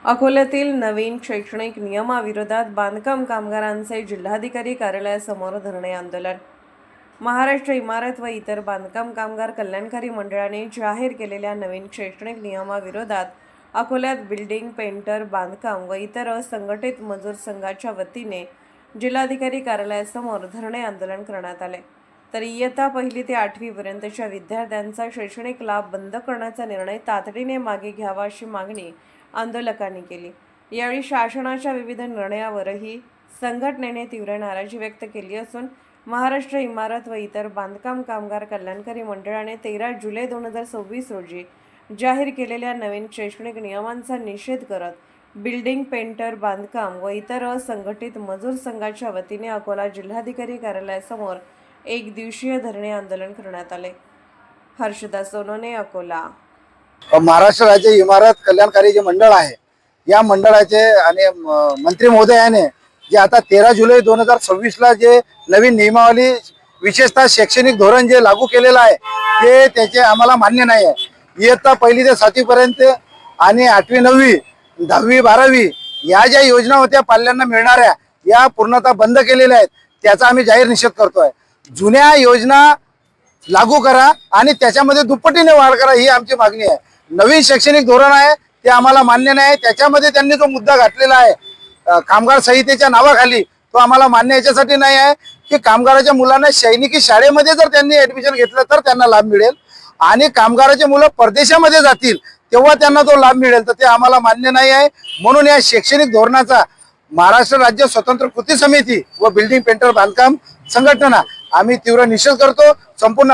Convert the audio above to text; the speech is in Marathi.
अकोल्यातील नवीन शैक्षणिक नियमाविरोधात बांधकाम कामगारांचे जिल्हाधिकारी कार्यालयासमोर धरणे आंदोलन। महाराष्ट्र इमारत व इतर बांधकाम कामगार कल्याणकारी मंडळाने जाहीर केलेल्या नवीन शैक्षणिक नियमाविरोधात अकोल्यात बिल्डिंग, पेंटर, बांधकाम व इतर असंघटित मजूर संघाच्या वतीने जिल्हाधिकारी कार्यालयासमोर धरणे आंदोलन करण्यात आले। तर इयत्ता 1ली ते 8वी पर्यंतच्या विद्यार्थ्यांचा शैक्षणिक लाभ बंद करण्याचा निर्णय तातडीने मागे घ्यावा अशी मागणी आंदोलकांनी केली। यावेळी शासनाच्या विविध निर्णयावरही संघटनेने तीव्र नाराजी व्यक्त केली असून महाराष्ट्र इमारत व इतर बांधकाम कामगार कल्याणकारी मंडळाने 13 जुलै 2026 रोजी जाहीर केलेल्या नवीन शैक्षणिक नियमांचा निषेध करत बिल्डिंग, पेंटर, बांधकाम व इतर असंघटित मजूर संघाच्या वतीने अकोला जिल्हाधिकारी कार्यालयासमोर एक दिवसीय धरणे आंदोलन करण्यात आले। हर्षदा सोनोने, अकोला। महाराष्ट्र राज्य इमारत कल्याणकारी जे मंडळ आहे या मंडळाचे आणि मंत्री महोदयाने जे आता 13 जुलै 2026 ला जे नवीन नियमावली विशेषतः शैक्षणिक धोरण जे लागू केलेलं आहे ते त्याचे आम्हाला मान्य नाही आहे। इयत्ता 1ली ते 7वी पर्यंत आणि 8वी 9वी 10वी 12वी या ज्या योजना होत्या पाल्यांना मिळणाऱ्या या पूर्णतः बंद केलेल्या आहेत। त्याचा आम्ही जाहीर निषेध करतोय। जुन्या योजना लागू करा आणि त्याच्यामध्ये दुप्पटीने वाढ करा ही आमची मागणी आहे। नवीन शैक्षणिक धोरण आहे ते आम्हाला मान्य नाही। त्याच्यामध्ये त्यांनी जो मुद्दा घातलेला आहे कामगार संहितेच्या नावाखाली तो आम्हाला मान्य याच्यासाठी नाही आहे की कामगाराच्या मुलांना सैनिकी शाळेमध्ये जर त्यांनी ऍडमिशन घेतलं तर त्यांना लाभ मिळेल आणि कामगाराचे मुलं परदेशामध्ये जातील तेव्हा त्यांना तो लाभ मिळेल, तर ते आम्हाला मान्य नाही आहे। म्हणून या शैक्षणिक धोरणाचा महाराष्ट्र राज्य स्वतंत्र कृती समिती व बिल्डिंग, पेंटर, बांधकाम संघटना आम्ही तीव्र निषेध करतो। संपूर्ण